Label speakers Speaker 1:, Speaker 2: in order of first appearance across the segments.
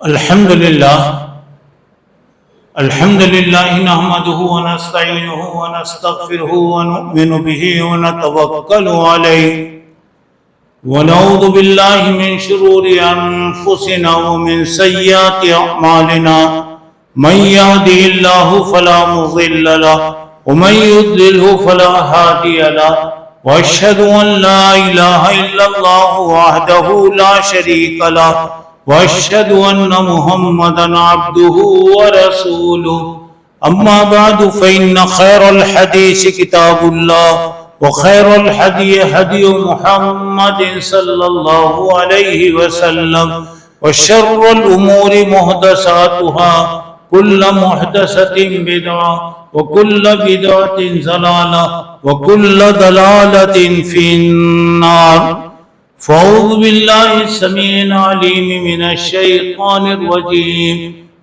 Speaker 1: الحمد لله نحمده ونستعينه ونستغفره ونؤمن به ونتوكل عليه ونعوذ بالله من شرور أنفسنا ومن سيئات أعمالنا من يهده الله فلا مضل له ومن يضلله فلا هادي له وأشهد أن لا إله إلا الله وحده لا شريك له وأشهد أن محمدا عبده ورسوله أما بعد فإن خير الحديث كتاب الله وخير الهدي هدي محمد صلى الله عليه وسلم وشر الأمور محدثاتها كل محدثة بدعة وكل بدعة ضلالة وكل ضلالة في النار. فأعوذ بالله السميع العليم من الشيطان الرجيم.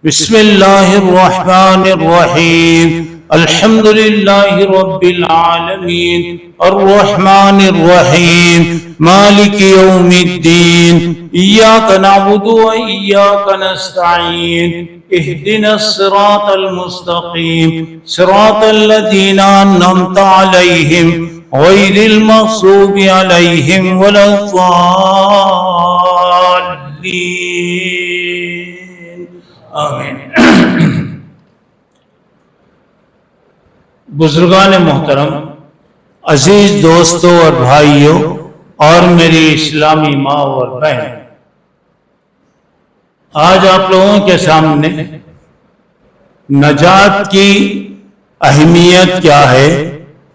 Speaker 1: بسم الله الرحمن الرحيم. الحمد لله رب العالمين الرحمن الرحيم مالك يوم الدين إياك نعبد وإياك نستعين اهدنا الصراط المستقيم صراط الذين أنعمت عليهم غير المغضوب عليهم ولا الضالين آمین. بزرگان محترم، عزیز دوستوں اور بھائیوں اور میری اسلامی ماں اور بہن، آج آپ لوگوں کے سامنے نجات کی اہمیت کیا ہے،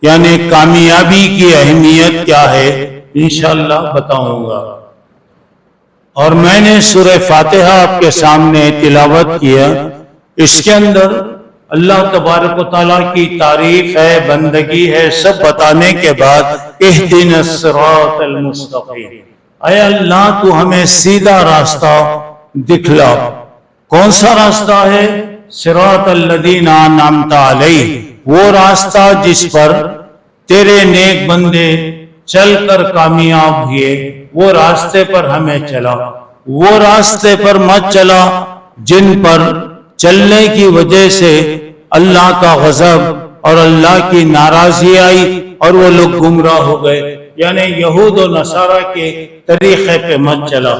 Speaker 1: یعنی کامیابی کی اہمیت کیا ہے، انشاءاللہ بتاؤں گا. اور میں نے سورہ فاتحہ آپ کے سامنے تلاوت کیا. اس کے اندر اللہ تبارک و تعالیٰ کی تعریف ہے، بندگی ہے، سب بتانے کے بعد اہدنا الصراط المستقیم، اے اللہ تو ہمیں سیدھا راستہ دکھلا. کون سا راستہ ہے؟ صراط الذین انعمت علیہ، وہ راستہ جس پر تیرے نیک بندے چل کر کامیاب ہوئے، وہ راستے پر ہمیں چلا. وہ راستے پر مت چلا جن پر چلنے کی وجہ سے اللہ کا غضب اور اللہ کی ناراضی آئی اور وہ لوگ گمراہ ہو گئے، یعنی یہود و نصارہ کے طریقے پہ مت چلا.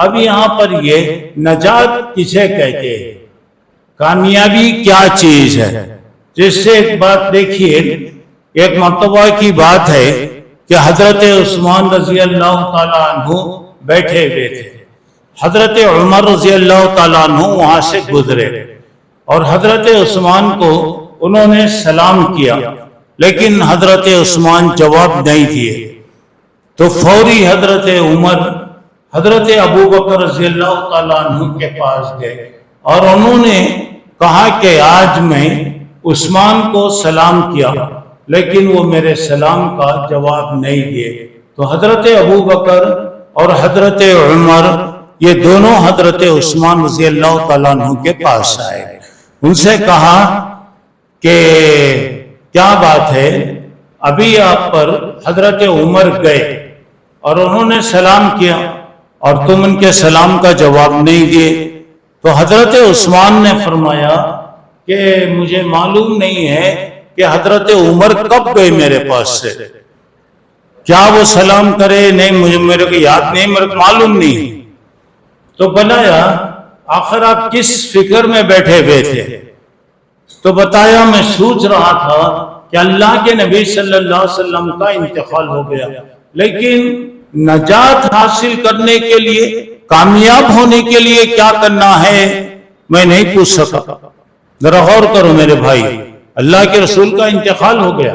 Speaker 1: اب یہاں پر یہ نجات کسے کہتے ہیں، کامیابی کیا چیز ہے؟ جس سے ایک بات دیکھیے، ایک مرتبہ کی بات ہے کہ حضرت عثمان رضی اللہ تعالیٰ عنہ بیٹھے ہوئے تھے. حضرت عمر رضی اللہ تعالیٰ عنہ وہاں سے گزرے اور حضرت عثمان کو انہوں نے سلام کیا، لیکن حضرت عثمان جواب نہیں دیے. تو فوری حضرت عمر حضرت ابو بکر رضی اللہ تعالیٰ عنہ کے پاس گئے اور انہوں نے کہا کہ آج میں عثمان کو سلام کیا لیکن وہ میرے سلام کا جواب نہیں دیے. تو حضرت ابو بکر اور حضرت عمر یہ دونوں حضرت عثمان رضی اللہ تعالیٰ عنہ کے پاس آئے. ان سے کہا کہ کیا بات ہے، ابھی آپ پر حضرت عمر گئے اور انہوں نے سلام کیا اور تم ان کے سلام کا جواب نہیں دیے. تو حضرت عثمان نے فرمایا کہ مجھے معلوم نہیں ہے کہ حضرت عمر کب گئے میرے پاس سے، کیا وہ سلام کرے نہیں، میرے کو یاد نہیں، میرے کو معلوم نہیں. تو بلایا، آخر آپ کس فکر میں بیٹھے ہوئے تھے؟ تو بتایا میں سوچ رہا تھا کہ اللہ کے نبی صلی اللہ علیہ وسلم کا انتقال ہو گیا، لیکن نجات حاصل کرنے کے لیے، کامیاب ہونے کے لیے کیا کرنا ہے میں نہیں پوچھ سکا. ذرا غور کرو میرے بھائی، اللہ کے رسول کا انتقال ہو گیا،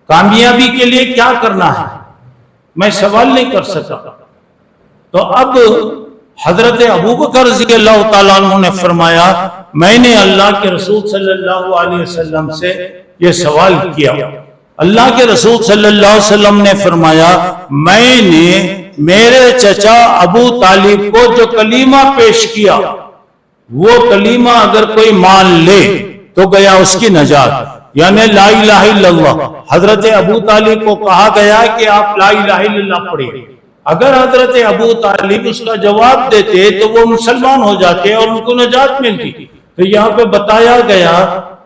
Speaker 1: کامیابی کے لیے کیا کرنا ہے میں سوال نہیں کر سکا. تو اب حضرت ابو بکر رضی اللہ تعالیٰ عنہ نے فرمایا میں نے اللہ کے رسول صلی اللہ علیہ وسلم سے یہ سوال کیا. اللہ کے رسول صلی اللہ علیہ وسلم نے فرمایا میں نے میرے چچا ابو طالب کو جو کلمہ پیش کیا، وہ کلمہ اگر کوئی مان لے تو گیا اس کی نجات، یعنی لا الہ الا اللہ. حضرت ابو طالب کو کہا گیا کہ آپ لا الہ الا اللہ پڑھیں، اگر حضرت ابو طالب اس کا جواب دیتے تو وہ مسلمان ہو جاتے اور ان کو نجات ملتی. تو یہاں پہ بتایا گیا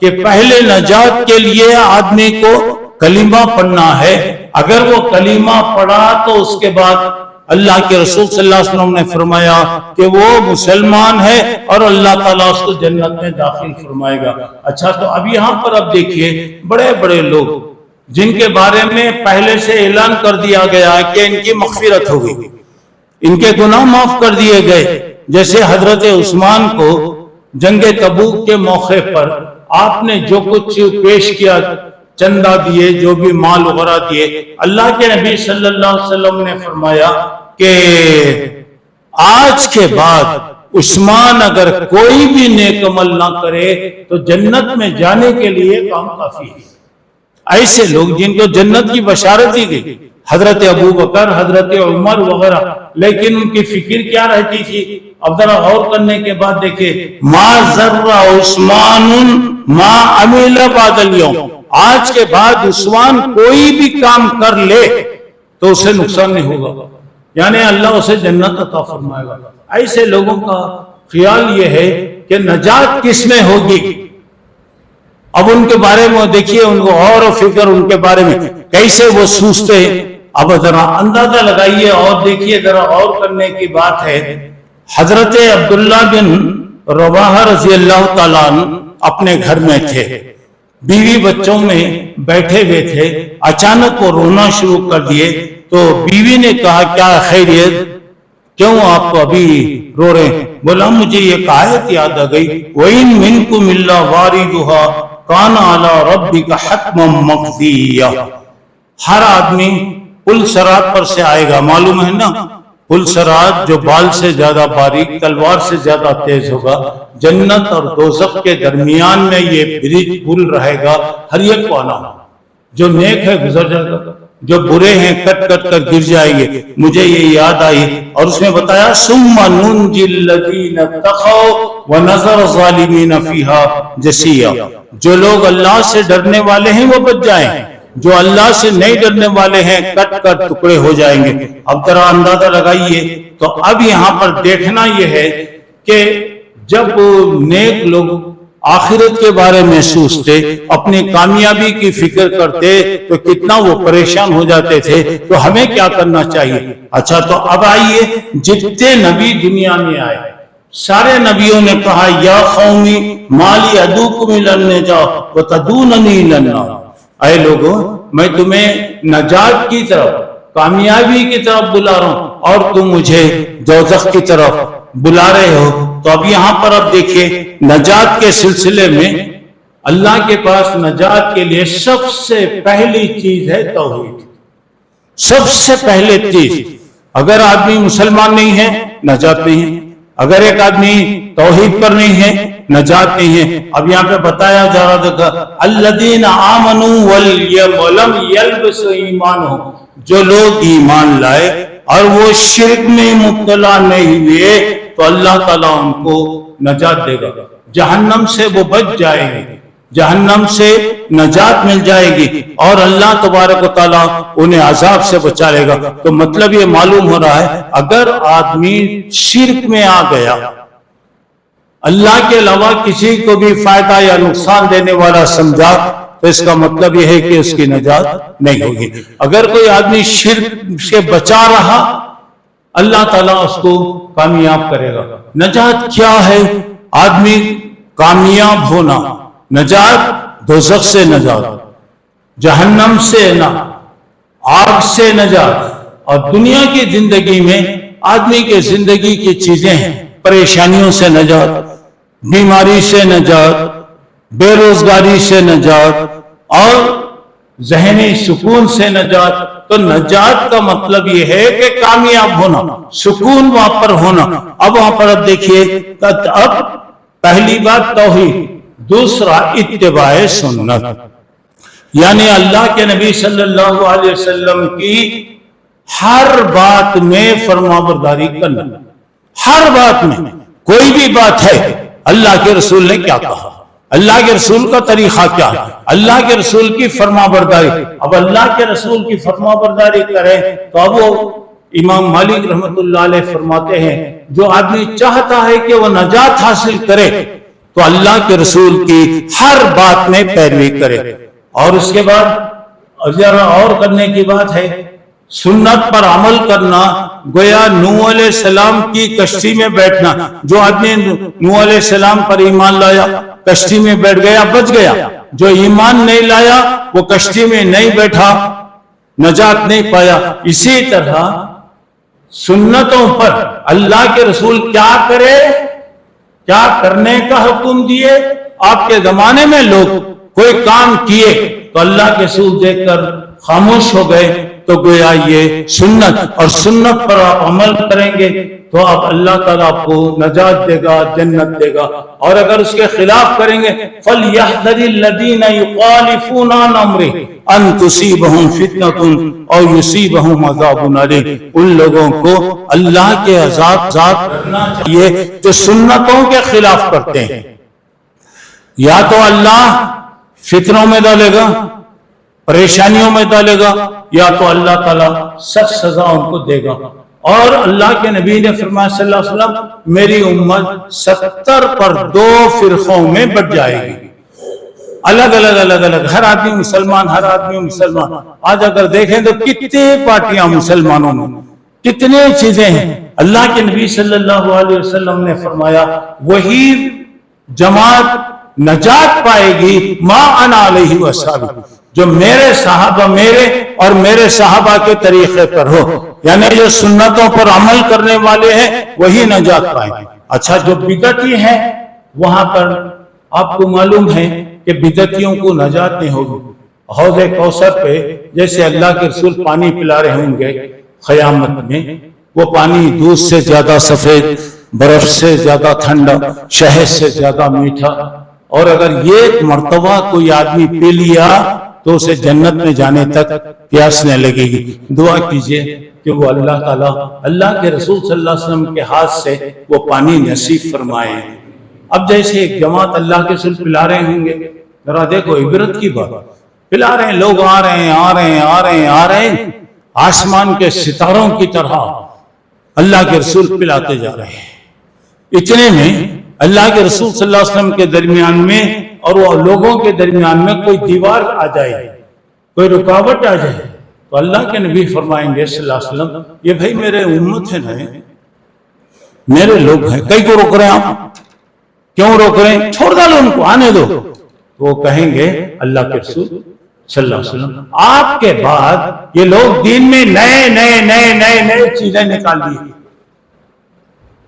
Speaker 1: کہ پہلے نجات کے لیے آدمی کو کلمہ پڑھنا ہے. اگر وہ کلمہ پڑھا تو اس کے بعد اللہ کے رسول صلی اللہ علیہ وسلم نے فرمایا کہ وہ مسلمان ہے اور اللہ تعالیٰ اس کو جنت میں داخل فرمائے گا. اچھا، تو اب یہاں پر اب دیکھیے بڑے بڑے لوگ جن کے بارے میں پہلے سے اعلان کر دیا گیا کہ ان کی مغفرت ہوگی، ان کے گناہ معاف کر دیے گئے. جیسے حضرت عثمان کو جنگ تبوک کے موقع پر آپ نے جو کچھ پیش کیا، چندہ دیے، جو بھی مال وغیرہ دیے، اللہ کے نبی صلی اللہ علیہ وسلم نے فرمایا کہ آج کے بعد عثمان اگر کوئی بھی نیک عمل نہ کرے تو جنت میں جانے کے لیے کام کافی ہے. ایسے لوگ جن کو جنت کی بشارت دی گئی، حضرت ابو بکر، حضرت عمر وغیرہ، لیکن ان کی فکر کیا رہتی تھی؟ اب ذرا غور کرنے کے بعد دیکھیں، ما ذر عثمان ما عمل بعد اليوم، آج کے بعد عثمان کوئی بھی کام کر لے تو اسے نقصان نہیں ہوگا، یعنی اللہ اسے جنت عطا فرمائے گا. ایسے لوگوں کا خیال یہ ہے کہ نجات کس میں ہوگی. اب ان کے بارے میں دیکھیے، ان کو غور و فکر ان کے بارے میں کیسے وہ سوچتے ہیں. اب ذرا اندازہ لگائیے اور دیکھیے، ذرا غور کرنے کی بات ہے. حضرت عبداللہ بن رواحہ رضی اللہ تعالیٰ عنہ اپنے گھر میں تھے، بیوی بچوں میں بیٹھے ہوئے تھے. اچانک وہ رونا شروع کر دیے تو بیوی نے کہا کیا خیریت، کیوں آپ ابھی رو رہے ہیں؟ بولا مجھے یہ آیت یاد آ گئی، وَإِن مِّنكُمْ إِلَّا وَارِدُهَا كَانَ عَلَى رَبِّكَ حَتْمًا مَّقْضِيًّا. ہر آدمی پل صراط پر سے آئے گا. معلوم ہے نا، پل صراط جو بال سے زیادہ باریک، تلوار سے زیادہ تیز ہوگا. جنت اور دوزخ کے درمیان میں یہ برج پل رہے گا. ہر ایک کو آنا، جو نیک ہے گزر جائے گا، جو برے ہیں کٹ کٹ کر گر جائیں گے. مجھے یہ یاد آئی اور اس میں بتایا ثم ننجی الذین اتقوا ونذر الظالمین فیہا جثیا. جو لوگ اللہ سے ڈرنے والے ہیں وہ بچ جائیں، جو اللہ سے نہیں ڈرنے والے ہیں کٹ کر ٹکڑے ہو جائیں گے. اب ذرا اندازہ لگائیے. تو اب یہاں پر دیکھنا یہ ہے کہ جب نیک لوگ آخرت کے بارے میں سوچتے، اپنی کامیابی کی فکر کرتے تو کتنا وہ پریشان ہو جاتے تھے. تو ہمیں کیا کرنا چاہیے؟ اچھا، تو اب آئیے، جتنے نبی دنیا میں آئے سارے نبیوں نے کہا یا قومی مالی ادعوکم الی النجاۃ وتدعوننی الی النار. اے لوگوں، میں تمہیں نجات کی طرف، کامیابی کی طرف بلا رہا ہوں اور تم مجھے دوزخ کی طرف بلا رہے ہو. تو اب یہاں پر اب دیکھیے، نجات کے سلسلے میں اللہ کے پاس نجات کے لیے سب سے پہلی چیز ہے توحید. سب سے پہلے چیز، اگر آدمی مسلمان نہیں ہے نجات نہیں ہے، اگر ایک آدمی توحید پر نہیں ہے نجات نہیں ہے. اب یہاں پہ بتایا جا رہا تھا الذین آمنوا ولم یلبسوا ایمانہم، جو لوگ ایمان لائے اور وہ شرک میں مبتلا نہیں ہوئے تو اللہ تعالیٰ ان کو نجات دے گا. جہنم سے وہ بچ جائیں گے، جہنم سے نجات مل جائے گی اور اللہ تبارک و تعالیٰ انہیں عذاب سے بچا لے گا. تو مطلب یہ معلوم ہو رہا ہے، اگر آدمی شرک میں آ گیا، اللہ کے علاوہ کسی کو بھی فائدہ یا نقصان دینے والا سمجھا، تو اس کا مطلب یہ ہے کہ اس کی نجات نہیں ہوگی. اگر کوئی آدمی شرک سے بچا رہا، اللہ تعالیٰ اس کو کامیاب کرے گا. نجات کیا ہے؟ آدمی کامیاب ہونا، نجات دوزخ سے نجات، جہنم سے نہ، آگ سے نجات. اور دنیا کی زندگی میں آدمی کے زندگی کی چیزیں ہیں، پریشانیوں سے نجات، بیماری سے نجات، بے روزگاری سے نجات اور ذہنی سکون سے نجات. تو نجات کا مطلب یہ ہے کہ کامیاب ہونا، سکون وہاں پر ہونا. اب وہاں پر اب دیکھیے، اب پہلی بات توحید، دوسرا اتباع سنت، یعنی اللہ کے نبی صلی اللہ علیہ وسلم کی ہر بات میں فرما برداری کرنا. ہر بات میں، کوئی بھی بات ہے، اللہ کے رسول نے کیا کہا، اللہ کے رسول کا طریقہ کیا ہے، اللہ کے رسول کی فرما برداری. اب اللہ کے رسول کی فرما برداری کرے تو اب وہ امام مالک رحمۃ اللہ علیہ فرماتے ہیں جو آدمی چاہتا ہے کہ وہ نجات حاصل کرے تو اللہ کے رسول کی ہر بات میں پیروی کرے. اور اس کے بعد ذرا اور کرنے کی بات ہے، سنت پر عمل کرنا. گویا نوح علیہ السلام کی کشتی میں بیٹھنا، جو آدمی نوح علیہ السلام پر ایمان لایا کشتی میں بیٹھ گیا بچ گیا، جو ایمان نہیں لایا وہ کشتی میں نہیں بیٹھا نجات نہیں پایا. اسی طرح سنتوں پر اللہ کے رسول کیا کرے، کیا کرنے کا حکم دیے. آپ کے زمانے میں لوگ کوئی کام کیے تو اللہ کے رسول دیکھ کر خاموش ہو گئے، تو گویا یہ سنت، اور سنت پر آپ عمل کریں گے تو آپ اللہ تعالیٰ آپ کو نجات دے گا، جنت دے گا. اور اگر اس کے خلاف کریں گے فَلْيَحْذَرِ الَّذِينَ يُخَالِفُونَ عَنْ أَمْرِهِ أَن تُصِيبَهُمْ فِتْنَةٌ أَوْ يُصِيبَهُمْ عَذَابٌ أَلِيمٌ. ان لوگوں کو اللہ کے عذاب کرنا چاہیے جو سنتوں کے خلاف کرتے ہیں. یا تو اللہ فتنوں میں ڈالے گا، پریشانیوں میں ڈالے گا، یا تو اللہ تعالیٰ سخت سزا ان کو دے گا. اور اللہ کے نبی نے فرمایا صلی اللہ علیہ وسلم میری امت 70 پر 2 فرقوں میں بٹ جائے گی، الگ الگ ہر آدمی مسلمان، ہر آدمی مسلمان. آج اگر دیکھیں تو کتنے پارٹیاں مسلمانوں میں، کتنے چیزیں ہیں. اللہ کے نبی صلی اللہ علیہ وسلم نے فرمایا وہی جماعت نجات پائے گی ما انا علیہ وسلم، جو میرے صحابہ، میرے اور میرے صحابہ کے طریقے پر ہو، یعنی جو سنتوں پر عمل کرنے والے ہیں وہی نجات پائیں گے. اچھا جو بدعتی ہیں وہاں پر آپ کو معلوم ہے کہ بدعتیوں کو نجات نہیں ہوگی. حوض کوثر پہ جیسے اللہ کے رسول پانی پلا رہے ہوں گے قیامت میں، وہ پانی دودھ سے زیادہ سفید، برف سے زیادہ ٹھنڈا، شہد سے زیادہ میٹھا. اور اگر یہ مرتبہ کوئی آدمی پی لیا تو اسے جنت میں جانے تک پیاس نہیں لگے گی. دعا کیجئے کہ وہ اللہ تعالیٰ اللہ کے رسول صلی اللہ علیہ وسلم کے ہاتھ سے وہ پانی نصیب فرمائے. اب جیسے ایک جماعت اللہ کے رسول پلا رہے ہوں گے، ذرا دیکھو عبرت کی بات، پلا رہے ہیں لوگ، آ رہے ہیں آسمان کے ستاروں کی طرح اللہ کے رسول پلاتے جا رہے ہیں. اتنے میں اللہ کے رسول صلی اللہ علیہ وسلم کے درمیان میں اور وہ لوگوں کے درمیان میں کوئی دیوار آ جائے، کوئی رکاوٹ آ جائے، تو اللہ کے نبی فرمائیں گے صلی اللہ علیہ وسلم یہ بھائی میرے امت ہے نا، میرے لوگ ہیں، کئی کو روک رہے ہیں آپ، کیوں روک رہے ہیں، چھوڑ ڈالو ان کو، آنے دو. تو وہ کہیں گے اللہ کے رسول صلی اللہ علیہ وسلم آپ کے بعد یہ لوگ دین میں نئے چیزیں نکال لیے،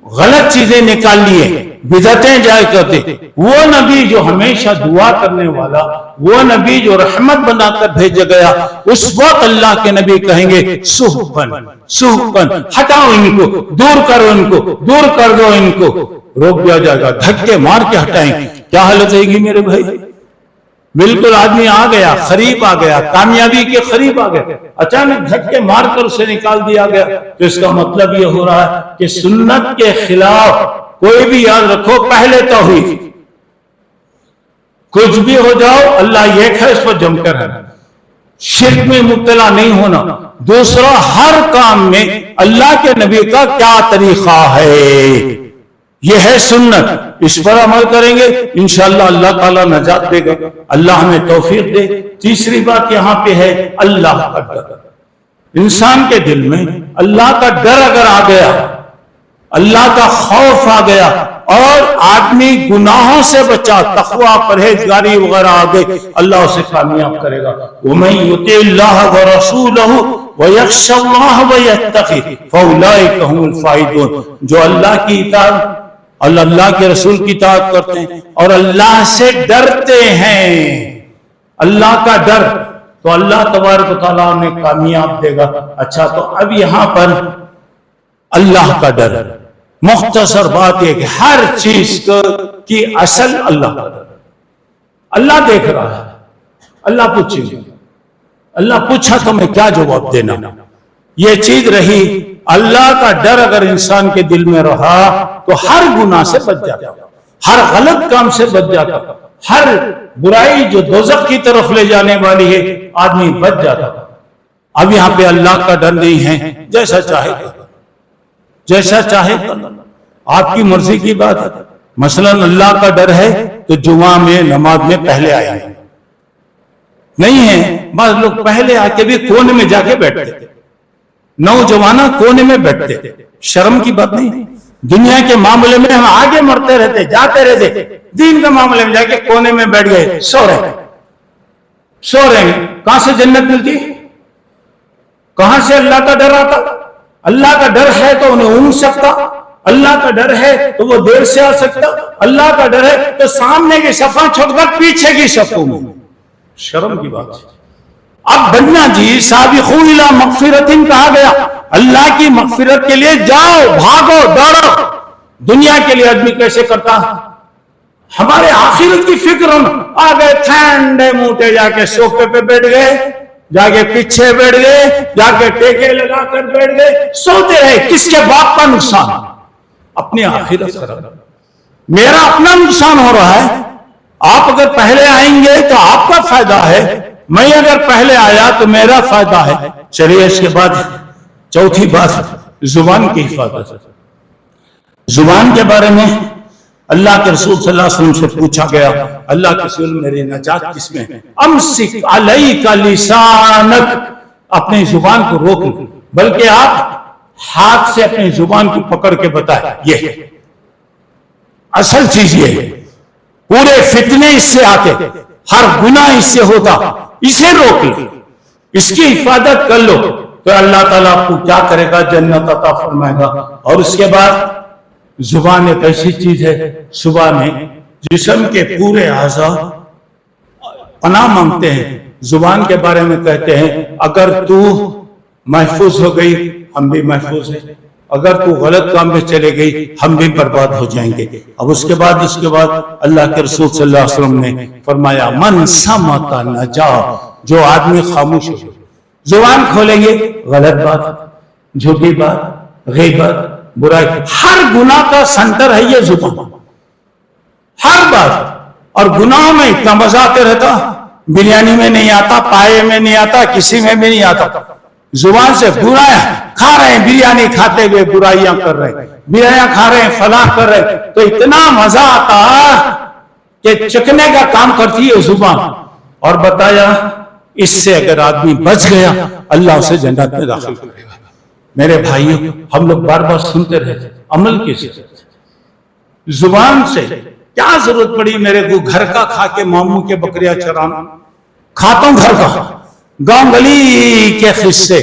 Speaker 1: غلط چیزیں نکال لیے، بدعتیں جائے کرتے. وہ نبی جو ہمیشہ دعا کرنے والا، وہ نبی جو رحمت بنا کر بھیجا گیا، اس وقت اللہ کے نبی کہیں گے سحقن، ہٹاؤ ان کو، دور کرو ان کو، دور کر دو ان کو. روک دیا جائے گا، دھکے مار کے ہٹائیں. کیا حالت رہے گی میرے بھائی؟ بالکل آدمی آ گیا، قریب آ گیا، کامیابی کے قریب آ گیا، اچانک دھکے مار کر اسے نکال دیا گیا. تو اس کا مطلب یہ ہو رہا ہے کہ سنت کے خلاف کوئی بھی، یاد رکھو پہلے توحید، کچھ بھی ہو جاؤ اللہ ایک ہے، اس پر جم کر رہنا، شرک میں مبتلا نہیں ہونا. دوسرا ہر کام میں اللہ کے نبی کا کیا طریقہ ہے، یہ ہے سنت، اس پر عمل کریں گے انشاءاللہ اللہ تعالیٰ نجات دے گا، اللہ ہمیں توفیق دے. تیسری بات یہاں پہ ہے اللہ کا ڈر. انسان کے دل میں اللہ کا ڈر اگر آ گیا، اللہ کا خوف آ گیا اور آدمی گناہوں سے بچا، تقوی پرہیزگاری وغیرہ آ گئی، اللہ اسے کامیاب کرے گا. وَمَن يُطِعِ اللَّهَ وَرَسُولَهُ وَيَخْشَ اللَّهَ وَيَتَّقِهِ فَأُولَٰئِكَ هُمُ الْفَائِزُونَ. جو اللہ کی اطاعت، اللہ کے رسول کی اطاعت کرتے ہیں اور اللہ سے ڈرتے ہیں، اللہ کا ڈر، تو اللہ تبارک و تعالیٰ انہیں کامیاب دے گا. اچھا تو اب یہاں پر اللہ کا ڈر، مختصر بات یہ کہ ہر چیز کی اصل اللہ کا ڈر. اللہ دیکھ رہا ہے، اللہ پوچھے گا، اللہ پوچھا تو میں کیا جواب دینا. یہ چیز رہی، اللہ کا ڈر اگر انسان کے دل میں رہا تو ہر گناہ سے بچ جاتا، ہر غلط کام سے بچ جاتا، ہر برائی جو دوزخ کی طرف لے جانے والی ہے آدمی بچ جاتا. اب یہاں پہ اللہ کا ڈر نہیں ہے، جیسا چاہے جیسا چاہے آپ کی مرضی کی بات ہے۔ مثلا اللہ کا ڈر ہے تو جمعہ میں نماز میں پہلے آئے نہیں ہے، بعض لوگ پہلے آ کے بھی کونے میں جا کے بیٹھتے، نوجوانہ کونے میں بیٹھتے، شرم کی بات نہیں۔ دنیا کے معاملے میں ہم آگے مرتے رہتے، جاتے رہتے، دین کے معاملے میں جا کے کونے میں بیٹھ گئے، سو رہے ہیں۔ کہاں سے جنت ملتی؟ کہاں سے اللہ کا ڈر آتا؟ اللہ کا ڈر ہے تو انہیں اونگ سکتا، اللہ کا ڈر ہے تو وہ دیر سے آ سکتا، اللہ کا ڈر ہے تو سامنے کی صفحہ چھوڑ کر پیچھے کی صفوں میں۔ شرم کی بات ہے۔ اب بننا جی سابقوا الی مغفرۃ کہا گیا، اللہ کی مغفرت کے لیے جاؤ، بھاگو، دوڑو۔ دنیا کے لیے آدمی کیسے کرتا؟ ہمارے آخرت کی فکر آ گئے، ٹھنڈے موٹے جا کے صوفے پہ بیٹھ گئے، جا کے پیچھے بیٹھ گئے، جا کے ٹیکے لگا کر بیٹھ گئے، سوتے رہے۔ کس کے باپ کا نقصان؟ اپنی آخرت خراب، میرا اپنا نقصان ہو رہا ہے۔ آپ اگر پہلے آئیں گے تو آپ کا فائدہ ہے، میں اگر پہلے آیا تو میرا فائدہ ہے۔ چلیے اس کے بعد چوتھی بات زبان کی حفاظت۔ زبان کے بارے میں اللہ کے رسول صلی اللہ علیہ وسلم سے پوچھا گیا، اللہ کے رسول میری نجات کس میں ہے؟ امسک علیک لسانک، اپنی زبان کو روک لو، بلکہ آپ ہاتھ سے اپنی زبان کو پکڑ کے بتائیں، یہ اصل چیز یہ ہے۔ پورے فتنے اس سے آتے، ہر گناہ اس سے ہوتا، اسے روک لو، اس کی حفاظت کر لو تو اللہ تعالیٰ آپ کو کیا کرے گا؟ جنت عطا فرمائے گا۔ اور اس کے بعد زبان ایک ایسی چیز ہے، صبح میں جسم کے پورے اعضاء پناہ مانگتے ہیں۔ زبان کے بارے میں کہتے ہیں اگر تو محفوظ ہو گئی ہم بھی محفوظ ہیں، اگر تو غلط کام میں چلے گئی ہم بھی برباد ہو جائیں گے۔ اب اس کے بعد اللہ کے رسول صلی اللہ علیہ وسلم نے فرمایا من صمت نجا، جو آدمی خاموش ہو، زبان کھولیں گے غلط بات، جھوٹی بات، غیبت، برائی، ہر گناہ کا سنٹر ہے یہ زبان، ہر بات۔ اور گناہوں میں اتنا مزہ آتے رہتا، بریانی میں نہیں آتا، پائے میں نہیں آتا، کسی میں بھی نہیں آتا۔ زبان سے برائیاں کھا رہے ہیں، بریانی کھاتے ہوئے برائیاں کر رہے ہیں، برائیاں کھا رہے ہیں، فلاں کر رہے ہیں، تو اتنا مزہ آتا کہ چکنے کا کام کرتی ہے زبان۔ اور بتایا اس سے اگر آدمی بچ گیا اللہ اسے جنت میں داخل کرے گا۔ میرے بھائیوں، ہم لوگ بار بار سنتے رہتے، عمل کی ضرورت۔ زبان سے کیا ضرورت پڑی میرے کو گھر کا کھا کے ماموں کے بکریاں چرانا؟ کھاتا ہوں گھر کا، گاؤں گلی کے قصے۔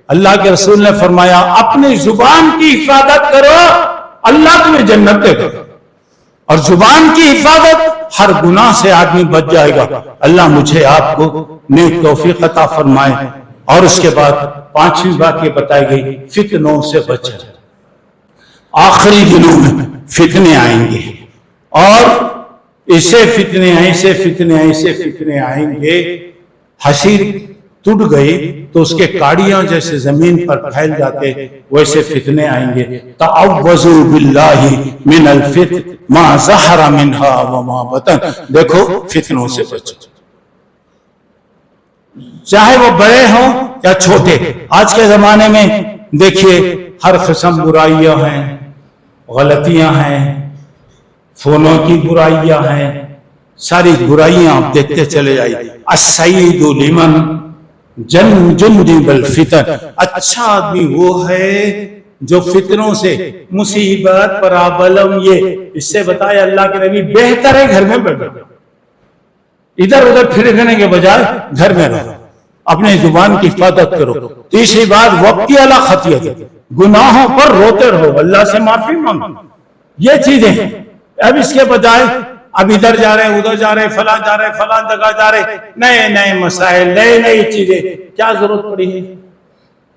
Speaker 1: اللہ کے رسول نے فرمایا اپنی زبان کی حفاظت کرو، اللہ تمہیں جنت دے گا۔ اور زبان کی حفاظت، ہر گناہ سے آدمی بچ جائے گا۔ اللہ مجھے آپ کو نیک توفیق عطا فرمائے۔ اور اس کے بعد پانچویں بات یہ بتائی گئی، فتنوں سے بچے۔ آخری دنوں میں فتنے آئیں گے، اور ایسے فتنے آئیں گے، حشیر ٹوٹ گئی تو اس کے کاڑیاں جیسے زمین پر پھیل جاتے، ویسے فتنے آئیں گے۔ تعوذوا باللہ من الفتن ما ظہر منہا وما بطن، دیکھو فتنوں سے بچو، چاہے وہ بڑے ہوں یا چھوٹے۔ آج کے زمانے میں دیکھیے ہر قسم برائیاں ہیں، غلطیاں ہیں، فونوں کی برائیاں ہیں، ساری برائیاں آپ دیکھتے چلے جائیے۔ السعید لمن جنب الفتن، اچھا آدمی وہ ہے جو فتنوں سے، مصیبت، پرابلم، یہ اس سے بتایا اللہ کے نبی بہتر ہے گھر میں بیٹھو، ادھر ادھر پھرنے کے بجائے گھر میں رہو، اپنے زبان کی حفاظت کرو۔ تیسری بات وقتی اعلی خطیت، گناہوں پر روتے رہو، اللہ سے معافی مانگو، یہ چیزیں۔ اب اس کے بجائے اب ادھر جا رہے ہیں، ادھر جا رہے ہیں، فلاں جا رہے ہیں، فلاں جگہ جا رہے ہیں، نئے مسائل، نئی چیزیں، کیا ضرورت پڑی ہے؟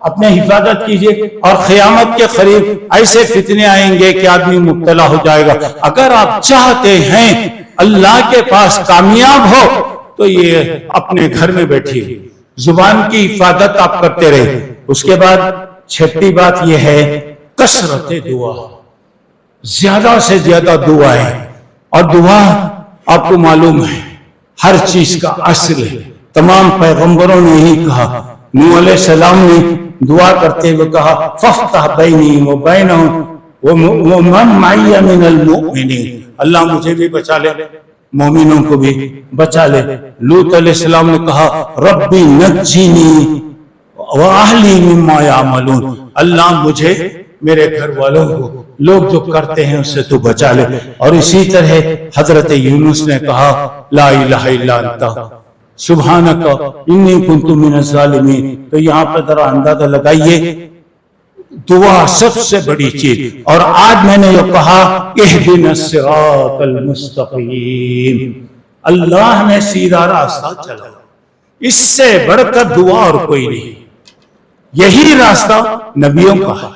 Speaker 1: اپنے حفاظت کیجئے۔ اور قیامت کے قریب ایسے فتنے آئیں گے کہ آدمی مبتلا ہو جائے گا۔ اگر آپ چاہتے ہیں اللہ کے پاس کامیاب ہو تو یہ اپنے گھر میں بیٹھیے، زبان کی حفاظت آپ کرتے رہے۔ اس کے بعد چھٹی بات یہ ہے کثرت دعا، زیادہ سے زیادہ دعائیں۔ اور دعا آپ کو معلوم ہے ہر چیز کا اصل ہے، تمام پیغمبروں نے ہی کہا نوح علیہ السلام نے دعا کرتے ہوئے کہا فافتح بینی و بینہم ومن معی من المؤمنین، اللہ مجھے بھی بچا لے، مومنوں کو بھی بچا لے۔ لوط علیہ السلام نے کہا ربی نجینی وَأَهْلِي مِمَّا يَعْمَلُونَ، اللہ مجھے، میرے گھر والوں کو، لوگ جو کرتے ہیں اس سے تو بچا لے۔ اور اسی طرح حضرت یونس نے کہا لا الہ الا انت سبحانک انی کنت من الظالمین۔ تو یہاں پہ ذرا اندازہ لگائیے، دعا سب سے بڑی چیز۔ اور آج میں نے یہ کہا اہدنا الصراط المستقیم، اللہ نے سیدھا راستہ چلایا، اس سے بڑھ کر دعا اور کوئی نہیں۔ یہی راستہ نبیوں کا ہے،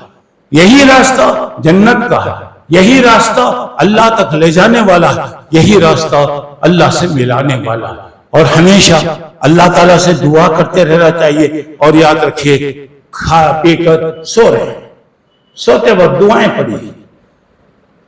Speaker 1: یہی راستہ جنت کا ہے، یہی راستہ اللہ تک لے جانے والا ہے، یہی راستہ اللہ سے ملانے والا ہے۔ اور ہمیشہ اللہ تعالیٰ سے دعا کرتے رہنا چاہیے۔ اور یاد رکھیے، کھا پی کر سو رہے، سوتے وقت دعائیں پڑھی،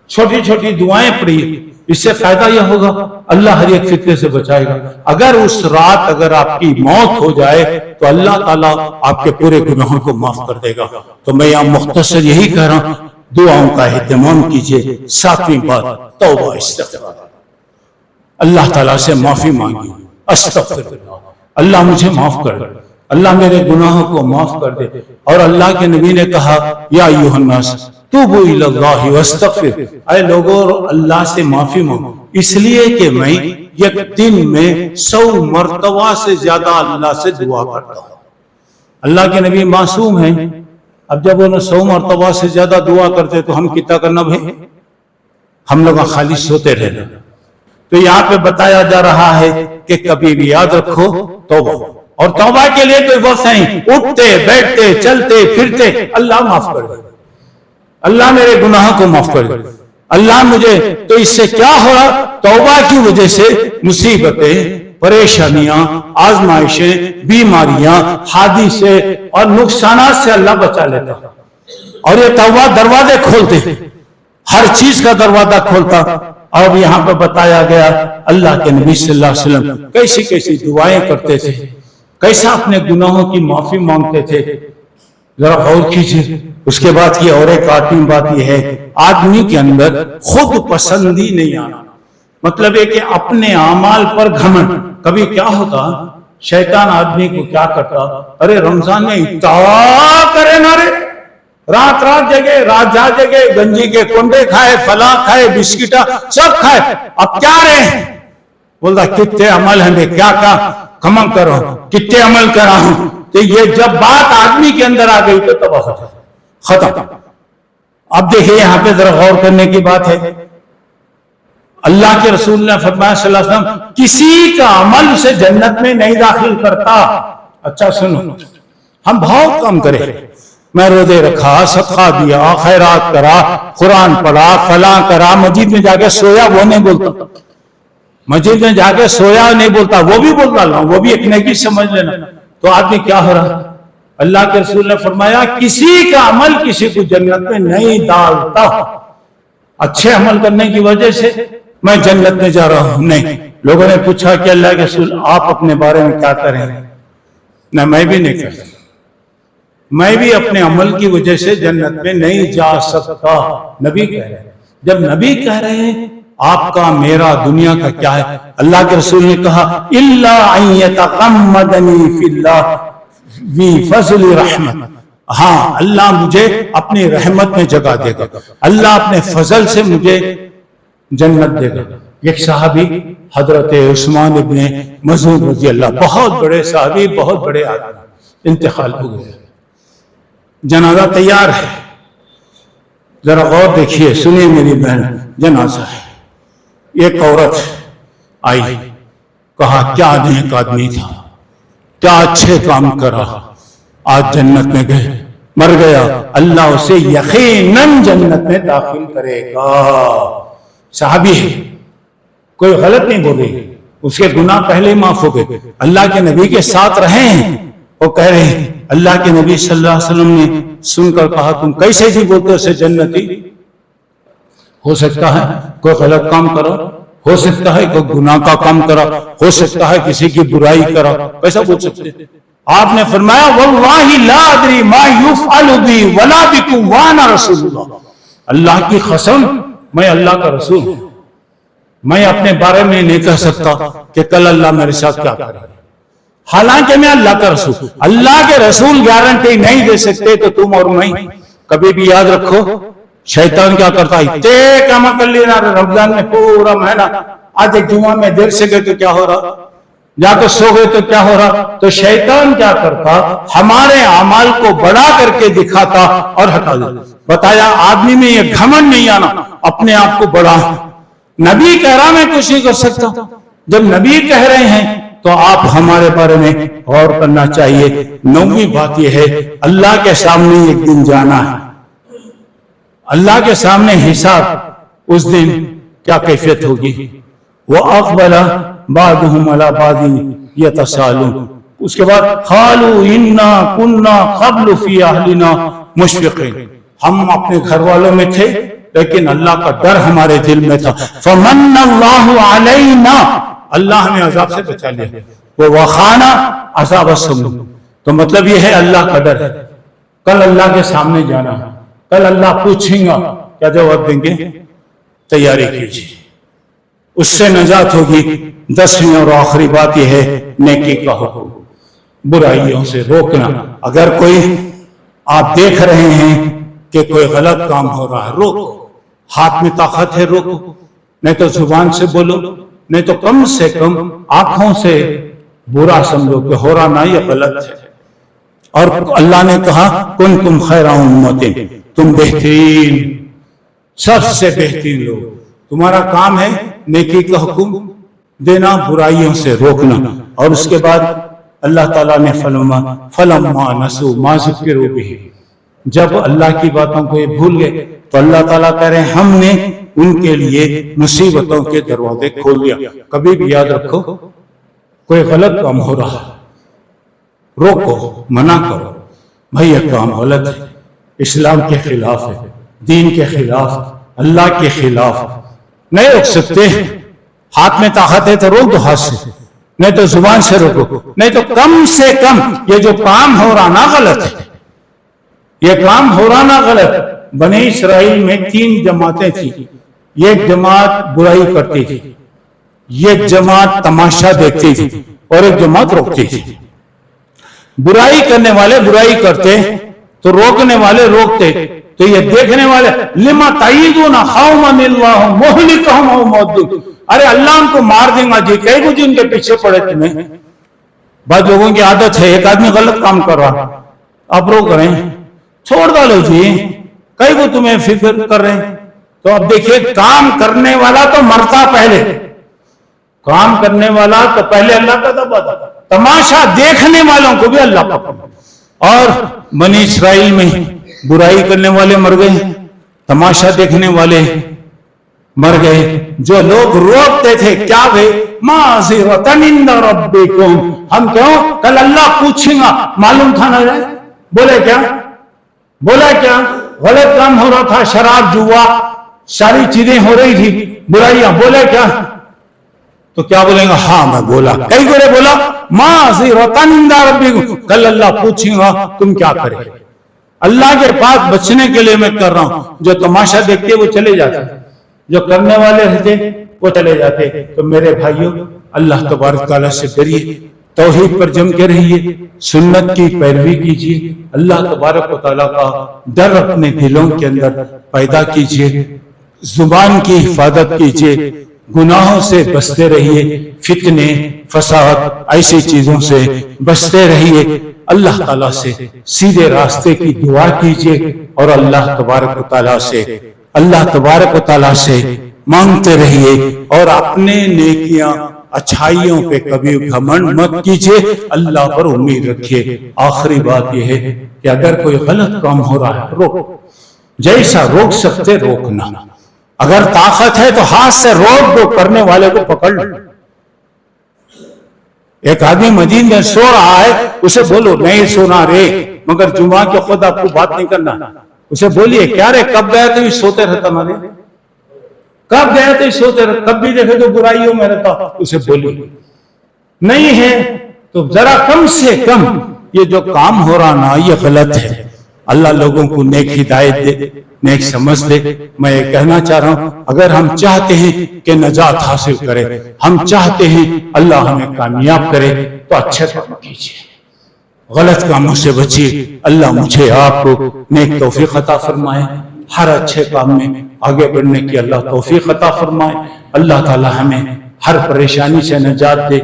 Speaker 1: چھوٹی چھوٹی دعائیں پڑھی، اس سے فائدہ یہ ہوگا اللہ ہر ایک فتنے سے بچائے گا۔ اگر اس رات اگر آپ کی موت ہو جائے تو اللہ تعالیٰ آپ کے پورے گناہوں کو معاف کر دے گا۔ تو میں یہاں مختصر یہی کہہ رہا ہوں، دعاؤں کا اہتمام کیجئے۔ ساتویں بات توبہ استغفار، اللہ تعالیٰ سے معافی مانگی، استغفر اللہ، اللہ مجھے معاف کر دے، اللہ میرے گناہوں کو معاف کر دے۔ اور اللہ کے نبی نے کہا یا ایھا الناس توبوا الی اللہ واستغفر، اے لوگوں اللہ سے معافی مانگو، اس لیے کہ میں ایک دن میں 100 مرتبہ سے زیادہ اللہ سے دعا کرتا ہوں۔ اللہ کے نبی معصوم ہیں، اب جب انہیں 100 مرتبہ سے زیادہ دعا کرتے تو ہم کتنا کرنا بھائی؟ ہم لوگ خالی سوتے رہنا۔ تو یہاں پہ بتایا جا رہا ہے کہ کبھی بھی یاد رکھو توبہ، اور توبہ کے لیے کوئی وقت نہیں، اٹھتے بیٹھتے چلتے پھرتے اللہ معاف کر دے، اللہ میرے گناہوں کو معاف کر دے، اللہ مجھے۔ تو اس سے کیا ہو رہا؟ توبہ کی وجہ سے مصیبتیں، پریشانیاں، آزمائشیں، بیماریاں، حادثے اور نقصانات سے اللہ بچا لیتا۔ اور یہ توبہ دروازے کھولتے، ہر چیز کا دروازہ کھولتا۔ اور یہاں پہ بتایا گیا اللہ کے نبی صلی اللہ علیہ وسلم کیسی کیسی دعائیں کرتے تھے، کیسا اپنے گناہوں کی معافی مانگتے تھے، ذرا غور کیجیے۔ اس کے بعد کی اور ایک عظیم بات یہ ہے، آدمی کے اندر خود پسندی نہیں آنا، مطلب ہے کہ اپنے اعمال پر گھمنڈ۔ کبھی کیا ہوتا، شیطان آدمی کو کیا کرتا، ارے رمضان میں اتنا کرے نا رے، رات جگے، رات جگے، گنجی کے کنڈے کھائے، فلاں کھائے، بسکٹا سب کھائے، اب کیا رہے؟ بولتا کتنے عمل ہیں، کیا کم کرو، کتنے عمل کرا ہوں۔ تو یہ جب بات آدمی کے اندر آ گئی تو تباہ ہو جائے، ختم۔ اب دیکھیں یہاں پہ ذرا غور کرنے کی بات ہے، اللہ کے رسول نے فرمایا صلی اللہ علیہ وسلم کسی کا عمل اسے جنت میں نہیں داخل کرتا۔ اچھا سنو، ہم بہت کم کریں، میں روزے رکھا، صدقہ دیا، خیرات کرا، قرآن پڑھا، فلاں کرا، مسجد میں جا کے سویا، وہ نہیں بولتا، مسجد میں جا کے سویا نہیں بولتا، وہ بھی بولتا اللہ، وہ بھی ایک نیکی سمجھ لینا۔ تو آدمی کیا ہو رہا؟ اللہ کے رسول نے فرمایا کسی کا عمل کسی کو جنت میں نہیں ڈالتا۔ اچھے عمل کرنے کی وجہ سے میں جنت میں جا رہا ہوں، نہیں۔ لوگوں نے پوچھا کہ اللہ کے رسول آپ اپنے بارے میں کیا کریں؟ نہ میں بھی نہیں کرتا، میں بھی اپنے عمل کی وجہ سے جنت میں نہیں جا سکتا۔ نبی کہہ رہے ہیں، جب نبی کہہ رہے ہیں آپ کا میرا دنیا کا کیا ہے؟ اللہ کے رسول نے کہا الا ان یتغمدنی فی اللہ وی فضل رحمت، ہاں اللہ مجھے اپنی رحمت میں جگہ دے گا، اللہ اپنے فضل سے مجھے جنت دے گا۔ ایک صحابی حضرت عثمان ابن مظعون رضی اللہ، بہت بڑے صحابی، بہت بڑے آدمی، انتقال ہو گئے، جنازہ تیار ہے، ذرا غور دیکھیے، سنیے میری بہن، جنازہ ہے۔ ایک عورت آئی، کہا کیا نیک آدمی تھا، کیا اچھے کام کرا، آج جنت میں گئے، مر گیا، اللہ اسے یقیناً جنت میں داخل کرے گا۔ صحابی ہے، کوئی غلط نہیں بولے، اس کے گناہ پہلے معاف ہو گئے، اللہ کے نبی کے ساتھ رہے ہیں۔ وہ کہہ رہے ہیں اللہ کے نبی صلی اللہ علیہ وسلم نے سن کر کہا تم کیسے جی بولتے اسے جنتی؟ ہو سکتا ہے کوئی غلط کام کرو، ہو سکتا ہے کوئی گناہ کا کام کرا، ہو سکتا ہے کسی کی برائی کرا، کیسا بول سکتے؟ آپ نے فرمایا واللہ لا ادری ما یفعل بی ولا بکم وانا رسول اللہ، اللہ کی قسم میں اللہ کا رسول ہوں، میں اپنے بارے میں نہیں کہہ سکتا کہ کل اللہ میرے ساتھ کیا کرے، حالانکہ میں اللہ کا رسول، اللہ کے رسول گارنٹی نہیں دے سکتے تو تم اور میں کبھی بھی یاد رکھو شیطان کیا کرتا ہے، تے کام کر لینا رمضان میں پورا مہینہ، آج ایک جمعہ میں دیر سے گئے تو کیا ہو رہا، جا کے سو گئے تو کیا ہو رہا، تو شیطان کیا کرتا ہمارے اعمال کو بڑا کر کے دکھاتا اور ہٹا دیتا۔ بتایا آدمی میں یہ گھمنڈ نہیں آنا اپنے آپ کو بڑا، نبی کہہ رہا میں کچھ نہیں کر سکتا، جب نبی کہہ رہے ہیں تو آپ ہمارے بارے میں غور کرنا چاہیے۔ نویں بات یہ ہے اللہ کے سامنے ایک دن جانا ہے، اللہ کے سامنے حساب، اس دن کیا کیفیت ہوگی، وَأَقْبَلَ بَعْضُهُمْ عَلَى بَعْضٍ يَتَسَاءَلُونَ، اس کے بعد قَالُوا إِنَّا كُنَّا قَبْلُ فِي أَهْلِنَا مُشْفِقِينَ، ہم اپنے گھر والوں میں تھے لیکن اللہ کا ڈر ہمارے دل میں تھا، فَمَنَّ اللَّهُ عَلَيْنَا، اللہ ہمیں عذاب سے بچا لیا، وَوَقَانَا عَذَابَ السَّمُومِ، تو مطلب یہ ہے اللہ کا ڈر ہے، کل اللہ کے سامنے جانا ہے، کل اللہ پوچھیں گا کیا جواب دیں گے، تیاری کیجیے، اس سے نجات ہوگی۔ 10ویں اور آخری بات یہ ہے نیکی کا حکم، برائیوں سے روکنا، اگر کوئی آپ دیکھ رہے ہیں کہ کوئی غلط کام ہو رہا ہے روکو، ہاتھ میں طاقت ہے روکو، نہیں تو زبان سے بولو، نہیں تو کم سے کم آنکھوں سے برا سمجھو کہ ہو رہا نہ یہ غلط ہے۔ اور اللہ نے کہا کنتم خیر امت، تم بہترین، سب سے بہترین لوگ، تمہارا کام ہے نیکی کا حکم دینا، برائیوں سے روکنا۔ اور اس کے بعد اللہ تعالیٰ نے فلما نسوا ما ذکروا بہ، جب اللہ کی باتوں کو یہ بھول گئے تو اللہ تعالیٰ کہہ رہے ہیں ہم نے ان کے لیے مصیبتوں کے دروازے کھول دیا۔ کبھی بھی یاد رکھو کوئی غلط کام ہو رہا روکو، منع کرو، بھائی یہ کام غلط ہے، اسلام کے خلاف ہے، دین کے خلاف، اللہ کے خلاف، نہیں روک سکتے، ہاتھ میں طاقت ہے تو روک دو ہاتھ سے، نہیں تو زبان سے روکو، نہیں تو کم سے کم یہ جو کام ہو رہا نا غلط ہے، یہ کام ہو رہا نا غلط۔ بنی اسرائیل میں 3 جماعتیں تھیں، ایک جماعت برائی کرتی تھی، ایک جماعت تماشا دیکھتی تھی اور ایک جماعت روکتی تھی۔ برائی کرنے والے برائی کرتے تو روکنے والے روکتے، تو یہ دیکھنے والے لما تعیدون قوما اللہ مہلکہم او معذبہم، ارے اللہ ان کو مار دیں گا جی، کئی کچھ ان کے پیچھے پڑے تمہیں۔ بعض لوگوں کی عادت ہے ایک آدمی غلط کام کر رہا آپ روک رہے ہیں، چھوڑ ڈالو جی، کئی کو تمہیں فکر کر رہے ہیں۔ تو اب دیکھیے کام کرنے والا تو مرتا پہلے، کام کرنے والا تو پہلے اللہ کا دبا تھا، تماشا دیکھنے والوں کو بھی اللہ کا پکڑ۔ اور بنی اسرائیل میں برائی کرنے والے مر گئے، تماشا دیکھنے والے مر گئے، جو لوگ روکتے تھے کیا گئے معذرۃ عند ربکم، ہم کیوں کل اللہ پوچھیں گا، معلوم تھا نہ جائے، بولے کیا غلط کام ہو رہا تھا، شراب جوا ساری چیزیں ہو رہی تھی برائیاں، بولے کیا، تو کیا بولیں گا ہاں میں بولا، کئی گرے بولا معذرۃ عند ربکم، کل اللہ پوچھیں گا تم کیا کرے۔ اللہ کے پاس بچنے کے لیے میں کر رہا ہوں، جو تماشا دیکھتے وہ چلے جاتے، جو کرنے والے رہتے وہ چلے جاتے۔ تو میرے بھائیوں اللہ تبارک تعالیٰ سے ڈریے، توحید پر جم کے رہیے، سنت کی پیروی کیجیے، اللہ تبارک و تعالیٰ کا ڈر اپنے دلوں کے اندر پیدا کیجیے، زبان کی حفاظت کیجیے، گناہوں سے بچتے رہیے، فتنے فساد ایسی چیزوں سے بچتے رہیے، اللہ تعالیٰ سے سیدھے راستے کی دعا کیجیے، اور اللہ تبارک و تعالیٰ سے مانگتے رہیے، اور اپنے نیکیاں اچھائیوں پہ کبھی گھمنڈ مت کیجیے، اللہ پر امید رکھیے۔ آخری بات یہ ہے کہ اگر کوئی غلط کام ہو رہا ہے روکو، جیسا روک سکتے روکنا، اگر طاقت ہے تو ہاتھ سے روک دو، کرنے والے کو پکڑ لو۔ ایک آدمی مسجد میں سو رہا ہے، اسے بولو نہیں سونا رے، مگر جمعہ کے خود آپ کو بات نہیں کرنا، اسے بولیے کیا رے کب گیا تو سوتے رہتا مارے، کب گیا تو سوتے رہتا، کب بھی دیکھے تو برائیوں میں رہتا، اسے بولیے نہیں ہے تو ذرا کم سے کم یہ جو کام ہو رہا نا یہ غلط ہے. اللہ لوگوں کو نیک ہدایت دے، نیک سمجھ دے. میں یہ کہنا چاہ رہا ہوں اگر ہم چاہتے ہیں کہ نجات حاصل کرے، ہم چاہتے ہیں اللہ ہمیں کامیاب کرے، تو اچھے کام کیجیے، غلط کاموں سے بچیے. اللہ مجھے آپ کو نیک توفیق عطا فرمائے، ہر اچھے کام میں آگے بڑھنے کی اللہ توفیق عطا فرمائے. اللہ تعالی ہمیں ہر پریشانی سے نجات دے،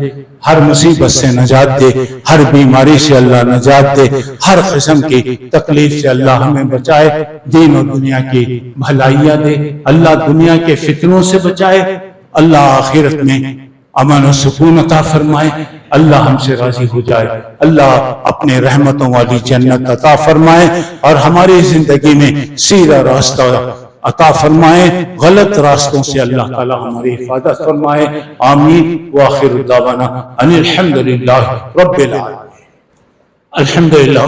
Speaker 1: ہر مصیبت سے نجات دے، ہر بیماری سے اللہ نجات دے، ہر قسم کی تکلیف سے اللہ ہمیں بچائے، دین و دنیا کی بھلائیاں دے، اللہ دنیا کے فتنوں سے بچائے، اللہ آخرت میں امن و سکون عطا فرمائے، اللہ ہم سے راضی ہو جائے، اللہ اپنے رحمتوں والی جنت عطا فرمائے اور ہماری زندگی میں سیدھا راستہ عطا فرمائے، غلط راستوں سے اللہ تعالی ہماری حفاظت فرمائے. آمین. وآخر دعوانا ان الحمدللہ رب العالمین. الحمدللہ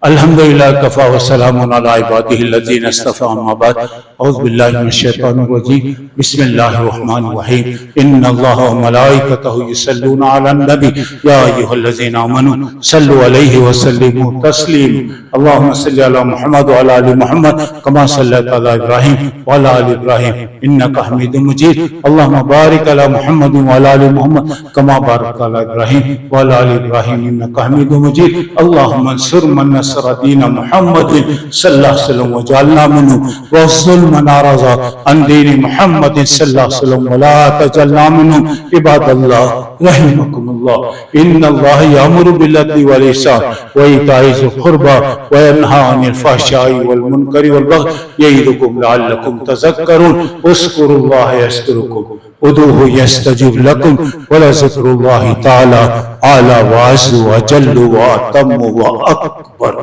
Speaker 1: الحمدللہ کفا وسلام علی عبادہ الذین اصطفى. اما بعد اعوذ باللہ من الشیطان الرجیم. بسم اللہ الرحمن الرحیم. ان اللہ وملائکتہ یصلون علی النبی یا ایھا الذین آمنوا صلوا علیہ وسلموا تسلیما. اللهم صل علی محمد وعلى آل محمد كما صليت على ابراہیم وعلى آل ابراہیم انك حمید مجید. اللهم بارک علی محمد وعلى آل محمد كما باركت على ابراہیم وعلى آل ابراہیم انك حمید مجید. اللهم انصر من نصر دین محمد صلی اللہ علیہ وسلم وجعلنا منه واخذل من اعرض عن دین محمد صلی اللہ علیہ وسلم ولا تجعلنا منهم. عباد اللہ رحمكم اللہ، ان اللہ یامر بالعدل والاحسان وایتاء ذی القربى وینہی عن الفحشاء والمنکر والبغی یعظکم لعلکم تذکرون. اذکروا اللہ یذکرکم ادعوہ یستجب لکم ولذکر اللہ تعالی اعلی وعز وجل واتم واکبر.